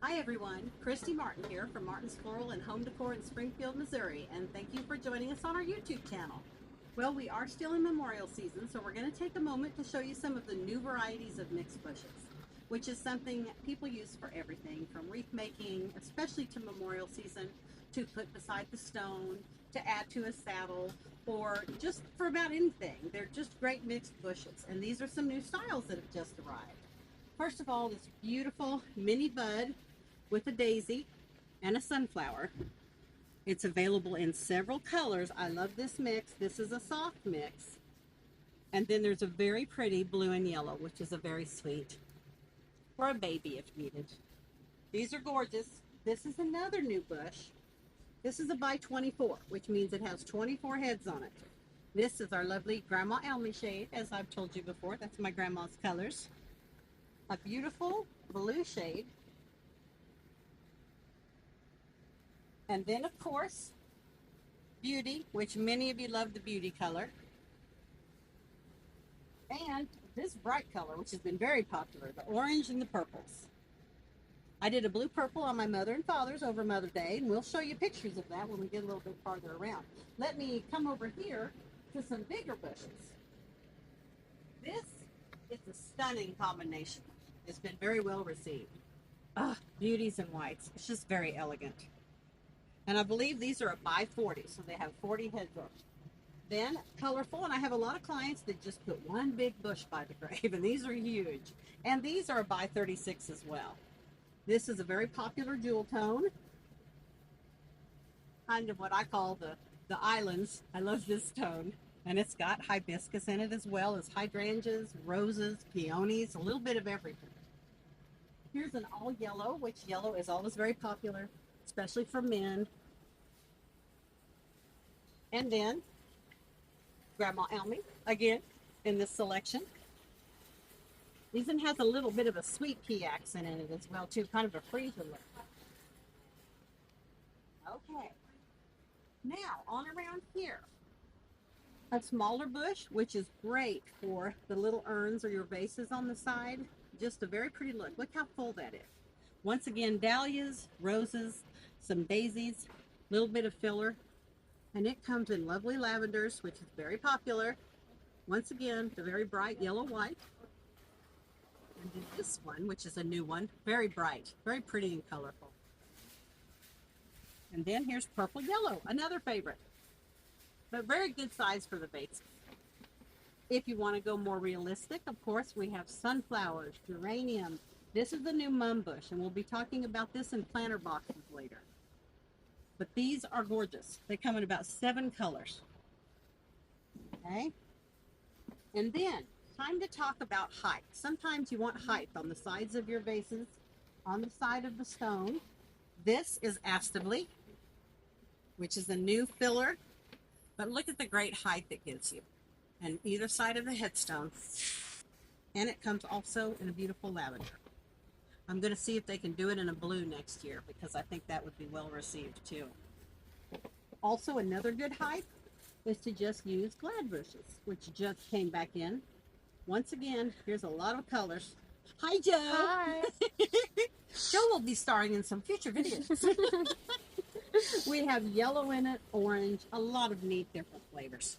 Hi everyone, Christy Martin here from Martin's Floral and Home Decor in Springfield, Missouri, and thank you for joining us on our YouTube channel. Well, we are still in memorial season, so we're going to take a moment to show you some of the new varieties of mixed bushes, which is something people use for everything from wreath making, especially to memorial season, to put beside the stone, to add to a saddle, or just for about anything. They're just great mixed bushes, and these are some new styles that have just arrived. First of all, this beautiful mini bud with a daisy and a sunflower. It's available in several colors. I love this mix. This is a soft mix. And then there's a very pretty blue and yellow, which is a very sweet for a baby if needed. These are gorgeous. This is another new bush. This is a by 24, which means it has 24 heads on it. This is our lovely Grandma Elmy shade, as I've told you before. That's my grandma's colors. A beautiful blue shade. And then, of course, Beauty, which many of you love the beauty color. And this bright color, which has been very popular, the orange and the purples. I did a blue purple on my mother and father's over Mother's Day, and we'll show you pictures of that when we get a little bit farther around. Let me come over here to some bigger bushes. This is a stunning combination. It's been very well received. Beauties and whites. It's just very elegant. And I believe these are a by 40, so they have 40 heads on. Then colorful, and I have a lot of clients that just put one big bush by the grave, and these are huge. And these are a by 36 as well. This is a very popular jewel tone, kind of what I call the islands. I love this tone. And it's got hibiscus in it as well as hydrangeas, roses, peonies, a little bit of everything. Here's an all yellow, which yellow is always very popular, especially for men. And then Grandma Elmy, again, in this selection. These one has a little bit of a sweet pea accent in it as well, too, kind of a freezer look. Okay, now on around here. A smaller bush, which is great for the little urns or your vases on the side. Just a very pretty look. Look how full that is. Once again, dahlias, roses, some daisies, a little bit of filler. And it comes in lovely lavenders, which is very popular. Once again, the very bright yellow white. And then this one, which is a new one, very bright, very pretty and colorful. And then here's purple yellow, another favorite, but very good size for the basics. If you want to go more realistic, of course, we have sunflowers, geraniums. This is the new mum bush, and we'll be talking about this in planter boxes later. But these are gorgeous. They come in about 7 colors. Okay? And then, time to talk about height. Sometimes you want height on the sides of your vases, on the side of the stone. This is Astably, which is a new filler. But look at the great height it gives you. And either side of the headstone. And it comes also in a beautiful lavender. I'm going to see if they can do it in a blue next year, because I think that would be well received too. Also, another good height is to just use glad bushes, which just came back in. Once again, here's a lot of colors. Hi, Joe. Hi. Joe will be starring in some future videos. We have yellow in it, orange, a lot of neat different flavors.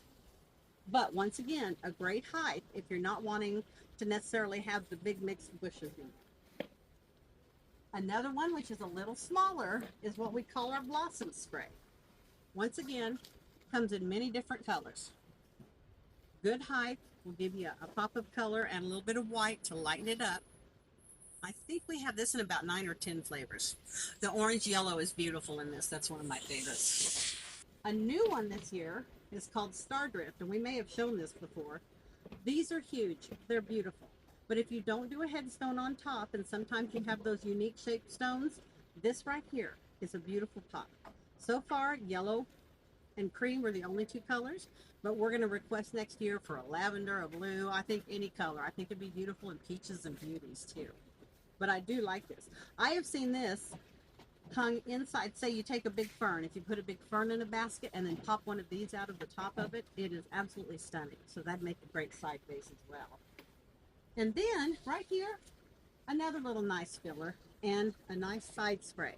But once again, a great height if you're not wanting to necessarily have the big mixed bushes in. Another one, which is a little smaller, is what we call our blossom spray. Once again, comes in many different colors. Good height will give you a pop of color and a little bit of white to lighten it up. I think we have this in about 9 or 10 flavors. The orange yellow is beautiful in this. That's one of my favorites. A new one this year is called Stardrift, and we may have shown this before. These are huge. They're beautiful. But if you don't do a headstone on top, and sometimes you have those unique shaped stones, this right here is a beautiful pot. So far, yellow and cream are the only 2 colors, but we're going to request next year for a lavender, a blue, I think any color. I think it'd be beautiful in peaches and beauties too. But I do like this. I have seen this hung inside. Say you take a big fern. If you put a big fern in a basket and then pop one of these out of the top of it, it is absolutely stunning. So that'd make a great side vase as well. And then right here, another little nice filler. and a nice side spray.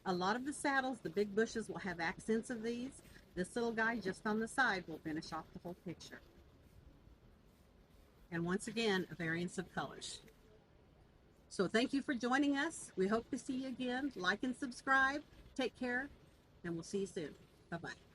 A lot of the saddles, the big bushes, will have accents of these. This little guy just on the side will finish off the whole picture. And once again, a variance of colors. So thank you for joining us. We hope to see you again. Like and subscribe. Take care, and we'll see you soon. Bye-bye.